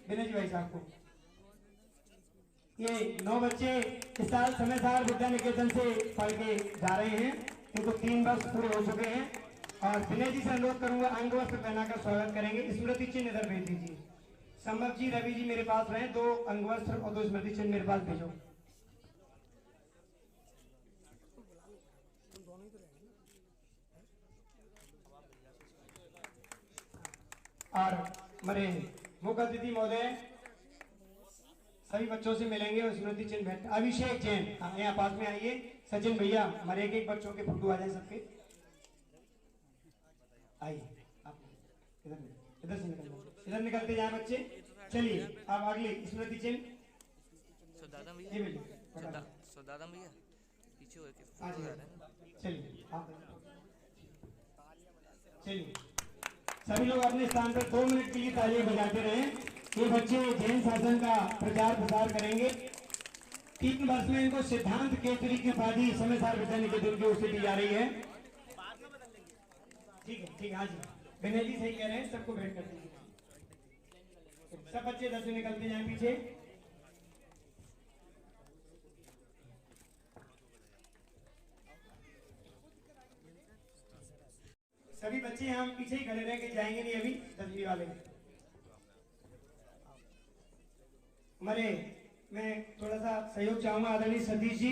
विनय जी भाई साहब को। ये 9 बच्चे इस साल समयसार विद्या निकेतन से पढ़ के जा रहे हैं, इनको 3 वर्ष पूरे हो चुके हैं। और विनय जी से अनुरोध करूंगा अंग वस्त्र पहनाकर स्वागत करेंगे। स्मृति चिन्ह इधर भेज दीजिए। संभव जी, रवि जी मेरे पास रहे, 2 अंग वस्त्र और 2 स्मृति चिन्ह मेरे पास भेजो। और हमारे मुख्य अतिथि महोदय सभी बच्चों से मिलेंगे और स्मृति चिन्ह भेंट। अभिषेक जैन यहाँ पास में आइए। सचिन भैया, हमारे एक बच्चों के फोटो आ जाए सबके। आइए आप इधर इधर से इधर निकलते जाए बच्चे। चलिए अब अगली स्मृति चिन्ह। दादा भैया पीछे हुए चलिए चलिए सभी लोग अपने स्थान पर 2 मिनट के लिए तालियां बजाते रहें। ये बच्चे जैन शासन का प्रचार प्रसार करेंगे। 3 वर्ष में इनको सिद्धांत केसरी की उपाधि समयसार विद्या निकेतन की ओर से दी जा रही है। ठीक है हाँ जी, विनय जी सही कह रहे हैं, सबको भेंट कर दीजिए। सब बच्चे इधर से निकलते जाए पीछे। सभी बच्चे हम पीछे ही खड़े रह के जाएंगे नहीं अभी 10वीं वाले। हमारे मैं थोड़ा सा सहयोग चाहूंगा आदरणीय सतीश जी,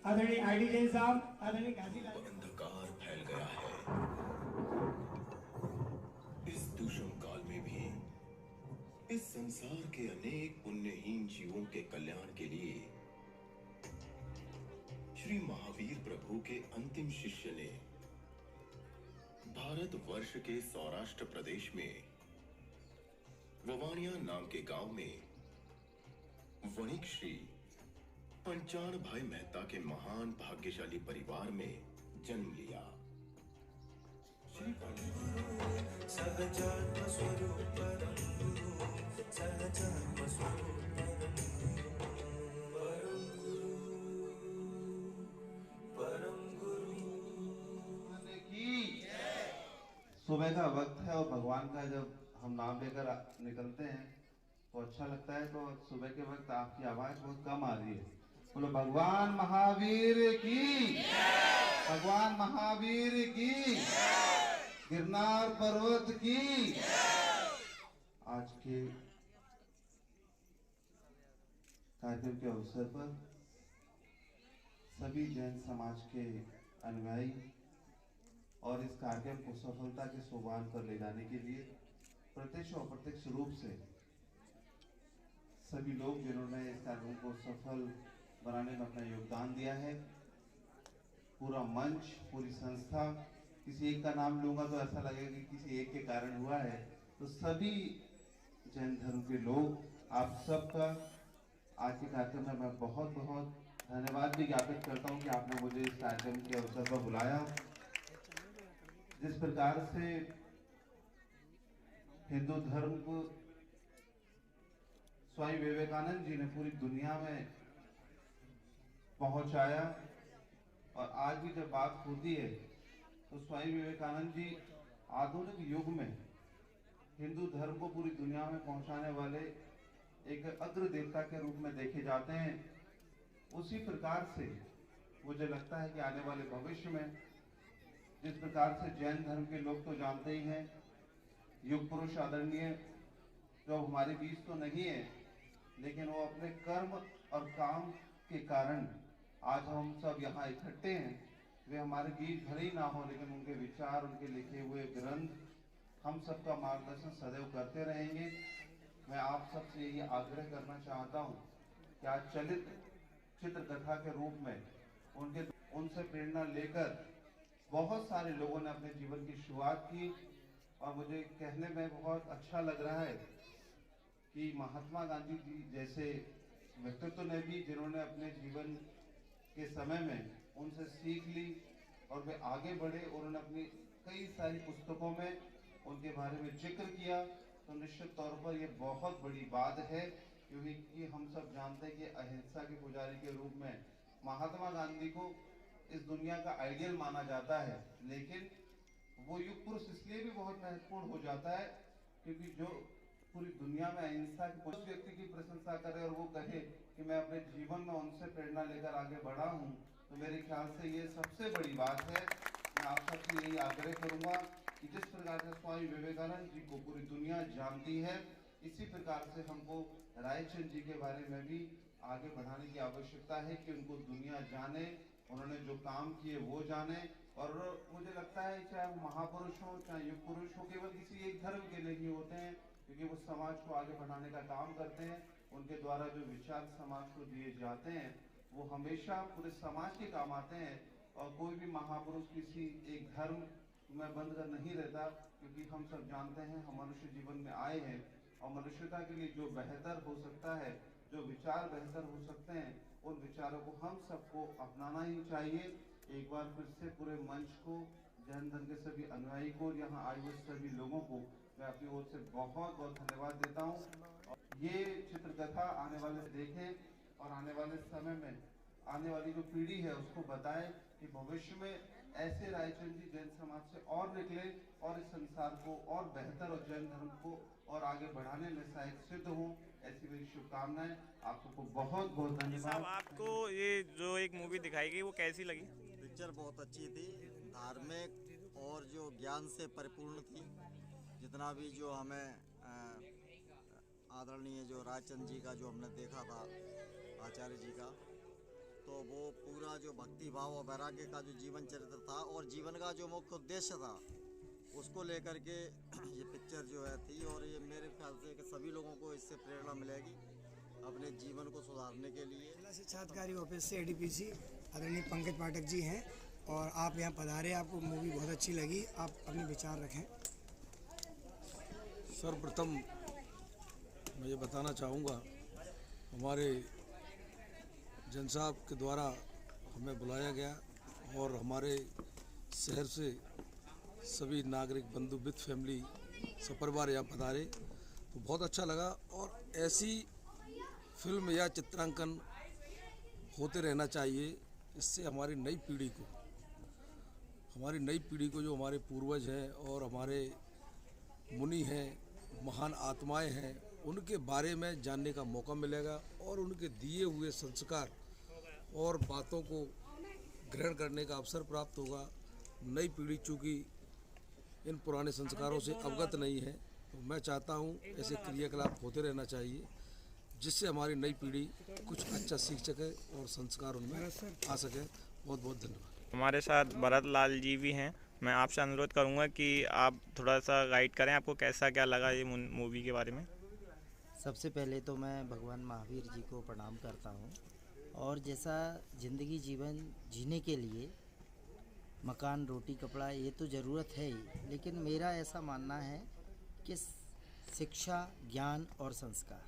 आदरणीय आईडी जैन साहब, आदरणीय घासीलाल। अंधकार फैल गया है। इस दुष्म काल में भी इस संसार के अनेक पुण्यहीन जीवों के कल्याण के लिए श्री महावीर प्रभु के अंतिम शिष्य ने भारतवर्ष के सौराष्ट्र प्रदेश में ववाणिया नाम के गांव में वणिक श्री पंचाण भाई मेहता के महान भाग्यशाली परिवार में जन्म लिया। श्री सुबह का वक्त है और भगवान का जब हम नाम लेकर निकलते हैं तो अच्छा लगता है। तो सुबह के वक्त आपकी आवाज बहुत कम आ रही है। बोलो भगवान महावीर की, भगवान महावीर की, गिरनार पर्वत की। आज के कार्यक्रम के अवसर पर सभी जैन समाज के अनुयायी और इस कार्यक्रम को सफलता के सोपान पर ले जाने के लिए प्रत्यक्ष और अप्रत्यक्ष रूप से सभी लोग जिन्होंने इस कार्यक्रम को सफल बनाने में अपना योगदान दिया है, पूरा मंच, पूरी संस्था, किसी एक का नाम लूंगा तो ऐसा लगेगा कि किसी एक के कारण हुआ है। तो सभी जैन धर्म के लोग, आप सबका आज के कार्यक्रम में मैं बहुत बहुत धन्यवाद भी ज्ञापित करता हूं कि आपने मुझे इस कार्यक्रम के अवसर पर बुलाया। जिस प्रकार से हिंदू धर्म को स्वामी विवेकानंद जी ने पूरी दुनिया में पहुंचाया, और आज भी जब बात होती है तो स्वामी विवेकानंद जी आधुनिक युग में हिंदू धर्म को पूरी दुनिया में पहुंचाने वाले एक अग्र देवता के रूप में देखे जाते हैं। उसी प्रकार से मुझे लगता है कि आने वाले भविष्य में जिस प्रकार से जैन धर्म के लोग तो जानते ही हैं, युग पुरुष आदरणीय जो हमारे बीच तो नहीं है, लेकिन वो अपने कर्म और काम के कारण आज हम सब यहाँ इकट्ठे हैं। वे हमारे बीच भले ही ना हो, लेकिन उनके विचार, उनके लिखे हुए ग्रंथ हम सबका मार्गदर्शन सदैव करते रहेंगे। मैं आप सबसे यही आग्रह करना चाहता हूँ कि आज चलित चित्रकथा के रूप में उनसे प्रेरणा लेकर बहुत सारे लोगों ने अपने जीवन की शुरुआत की, और मुझे कहने में बहुत अच्छा लग रहा है कि महात्मा गांधी जी जैसे व्यक्तित्व ने भी, जिन्होंने अपने जीवन के समय में उनसे सीख ली और वे आगे बढ़े, और उन्होंने अपनी कई सारी पुस्तकों में उनके बारे में जिक्र किया, तो निश्चित तौर पर यह बहुत बड़ी बात है। क्योंकि हम सब जानते हैं कि अहिंसा के पुजारी के रूप में महात्मा गांधी को इस दुनिया का आइडियल माना जाता है, लेकिन वो युग पुरुष इसलिए भी बहुत महत्वपूर्ण हो जाता है क्योंकि जो पूरी दुनिया में अहिंसा की उस व्यक्ति की प्रशंसा करे और वो कहे कि मैं अपने जीवन में उनसे प्रेरणा लेकर आगे बढ़ा हूँ, तो मेरे ख्याल से ये सबसे बड़ी बात है। मैं आप सबसे यही आग्रह करूंगा कि जिस प्रकार से स्वामी विवेकानंद जी को पूरी दुनिया जानती है, इसी प्रकार से हमको रायचंद जी के बारे में भी आगे बढ़ाने की आवश्यकता है कि उनको दुनिया जाने, उन्होंने जो काम किए वो जाने। और मुझे लगता है चाहे वो महापुरुष हो चाहे युग पुरुष हो, केवल किसी एक धर्म के नहीं होते हैं, क्योंकि वो समाज को आगे बढ़ाने का काम करते हैं। उनके द्वारा जो विचार समाज को दिए जाते हैं वो हमेशा पूरे समाज के काम आते हैं। और कोई भी महापुरुष किसी एक धर्म में बंद कर नहीं रहता, क्योंकि हम सब जानते हैं हम मनुष्य जीवन में आए हैं और मनुष्यता के लिए जो बेहतर हो सकता है, जो विचार बेहतर हो सकते हैं, उन विचारों को हम सबको अपनाना ही चाहिए। एक बार फिर से पूरे मंच को, जैन धर्म के सभी अनुयायी को, यहाँ आए हुए सभी लोगों को मैं अपनी ओर से बहुत बहुत धन्यवाद देता हूँ। ये चित्रकथा आने वाले देखें और आने वाले समय में आने वाली जो पीढ़ी है उसको बताएं कि भविष्य में ऐसे रायचंद जी जैन समाज से और निकले और इस संसार को और बेहतर और जैन धर्म को और आगे बढ़ाने में सहायक सिद्ध हो। ऐसी मेरी शुभकामनाएं। आप सबको बहुत बहुत धन्यवाद। साहब, आपको ये जो एक मूवी दिखाई गई वो कैसी लगी? पिक्चर बहुत अच्छी थी, धार्मिक और जो ज्ञान से परिपूर्ण थी। जितना भी जो हमें आदरणीय जो रायचंद जी का जो हमने देखा था, आचार्य जी का, तो वो पूरा जो भक्ति भाव और वैराग्य का जो जीवन चरित्र था और जीवन का जो मुख्य उद्देश्य था उसको लेकर के ये पिक्चर जो है थी। और ये मेरे ख्याल से कि सभी लोगों को इससे प्रेरणा मिलेगी अपने जीवन को सुधारने के लिए। जिला शिक्षा अधिकारी ऑफिस से ADPC आदरणीय पंकज पाठक जी हैं और आप यहाँ पधारे, आपको मूवी बहुत अच्छी लगी, आप अपने विचार रखें। सर्वप्रथम मैं ये बताना चाहूँगा, हमारे जन साहब के द्वारा हमें बुलाया गया और हमारे शहर से सभी नागरिक बंधु विद फैमिली सपरिवार यहाँ पधारे, तो बहुत अच्छा लगा। और ऐसी फिल्म या चित्रांकन होते रहना चाहिए। इससे हमारी नई पीढ़ी को जो हमारे पूर्वज हैं और हमारे मुनि हैं, महान आत्माएं हैं, उनके बारे में जानने का मौका मिलेगा और उनके दिए हुए संस्कार और बातों को ग्रहण करने का अवसर प्राप्त होगा। नई पीढ़ी चूँकि इन पुराने संस्कारों से अवगत नहीं है, तो मैं चाहता हूँ ऐसे क्रियाकलाप होते रहना चाहिए, जिससे हमारी नई पीढ़ी कुछ अच्छा सीख सके और संस्कार उनमें आ सके। बहुत बहुत धन्यवाद। हमारे साथ भरत लाल जी भी हैं। मैं आपसे अनुरोध करूंगा कि आप थोड़ा सा गाइड करें, आपको कैसा क्या लगा ये मूवी के बारे में। सबसे पहले तो मैं भगवान महावीर जी को प्रणाम करता हूँ। और जैसा ज़िंदगी जीवन जीने के लिए मकान, रोटी, कपड़ा ये तो ज़रूरत है ही, लेकिन मेरा ऐसा मानना है कि शिक्षा, ज्ञान और संस्कार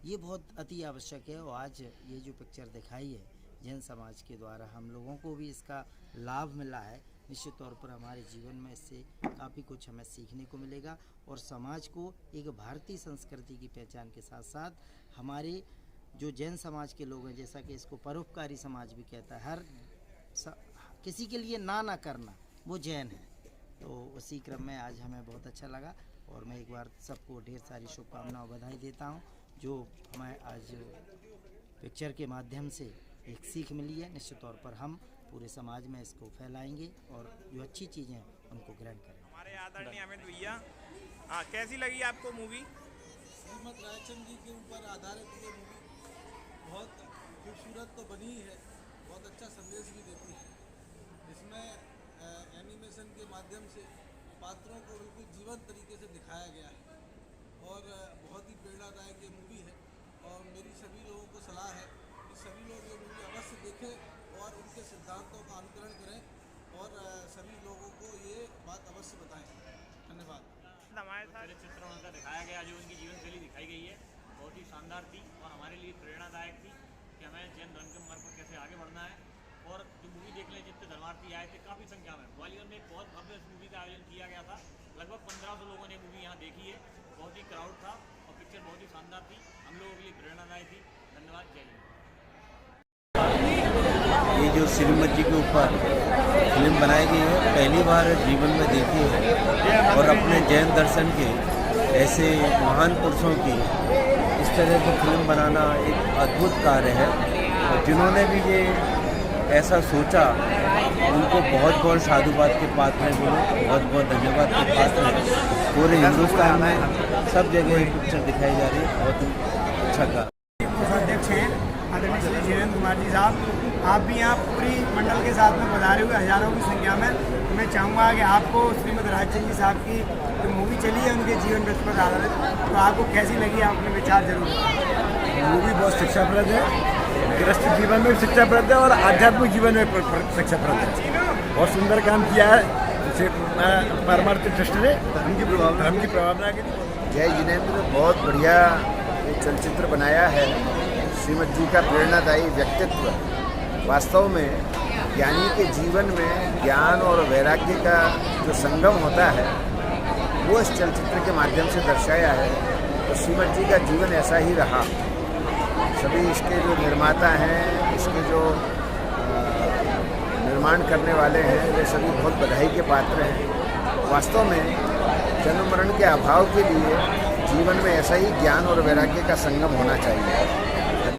ये बहुत अति आवश्यक है। और आज ये जो पिक्चर दिखाई है जैन समाज के द्वारा, हम लोगों को भी इसका लाभ मिला है। निश्चित तौर पर हमारे जीवन में इससे काफ़ी कुछ हमें सीखने को मिलेगा और समाज को एक भारतीय संस्कृति की पहचान के साथ साथ हमारे जो जैन समाज के लोग हैं, जैसा कि इसको परोपकारी समाज भी कहता है, हर किसी के लिए ना करना, वो जैन है। तो उसी क्रम में आज हमें बहुत अच्छा लगा और मैं एक बार सबको ढेर सारी शुभकामनाएं, बधाई देता हूँ। जो हमें आज पिक्चर के माध्यम से एक सीख मिली है, निश्चित तौर पर हम पूरे समाज में इसको फैलाएंगे और जो अच्छी चीज़ें हैं उनको ग्रहण करेंगे। हमारे आदरणीय अमित भैया, कैसी लगी आपको मूवी? श्रीमद रायचंद जी के ऊपर आधारित ये मूवी बहुत खूबसूरत तो बनी ही है, बहुत अच्छा संदेश भी देती है। इसमें एनिमेशन के माध्यम से पात्रों को बिल्कुल जीवंत तरीके से दिखाया गया है और बहुत ही प्रेरणादायक ये मूवी है। और मेरी सभी लोगों को सलाह है कि सभी लोग ये मूवी अवश्य देखें और उनके सिद्धांतों का अनुकरण करें और सभी लोगों को ये बात अवश्य बताएं। धन्यवाद। हमारे साथ चित्रण उनका दिखाया गया, जो उनकी जीवन शैली दिखाई गई है, बहुत ही शानदार थी और हमारे लिए प्रेरणादायक थी कि हमें जैन धर्म के मार्ग पर कैसे आगे बढ़ना है। और जो मूवी देखने जितने धर्मार्थी आए थे काफ़ी संख्या में, ग्वालियर में एक बहुत भव्य मूवी का आयोजन किया गया था। लगभग 1500 लोगों ने मूवी यहाँ देखी है। बहुत ही क्राउड था और पिक्चर बहुत ही शानदार थी, हम लोगों के लिए प्रेरणादायक थी। धन्यवाद। जय हिंद। ये जो श्रीमद जी के ऊपर फिल्म बनाई गई है, पहली बार जीवन में देखी है और अपने जैन दर्शन के ऐसे महान पुरुषों की इस तरह की फिल्म बनाना एक अद्भुत कार्य है, और जिन्होंने भी ये ऐसा सोचा उनको बहुत बहुत साधुवाद के पात्र हैं, बहुत बहुत धन्यवाद के पात्र हैं। पूरे हिंदुस्तान में सब जगह ये पिक्चर दिखाई जा रही है, बहुत अच्छा कार्य। कोषाध्यक्ष हैं आदरणीय श्री धीरेन्द्र कुमार जी साहब, आप भी यहाँ पूरी मंडल के साथ में पधारे हुए हजारों की संख्या में। मैं चाहूँगा कि आपको श्रीमद् राजचंद जी साहब की जो मूवी चली है उनके जीवन वृत्त पर आधारित, तो आपको कैसी लगी, आप अपने विचार जरूर। मूवी बहुत शिक्षाप्रद है, गृहस्थ जीवन में शिक्षाप्रद है और आध्यात्मिक जीवन में शिक्षाप्रद है। बहुत सुंदर काम किया है परमार्थ ट्रस्ट ने धर्म की प्रभावना के लिए। जय जिनेंद्र, बहुत बढ़िया चलचित्र बनाया है। श्रीमद जी का प्रेरणादायी व्यक्तित्व वास्तव में ज्ञानी के जीवन में ज्ञान और वैराग्य का जो संगम होता है वो इस चलचित्र के माध्यम से दर्शाया है। तो श्रीमद जी का जीवन ऐसा ही रहा। सभी इसके जो निर्माता हैं, इसके जो निर्माण करने वाले हैं, वे सभी बहुत बधाई के पात्र हैं। वास्तव में जन्म मरण के अभाव के लिए जीवन में ऐसा ही ज्ञान और वैराग्य का संगम होना चाहिए।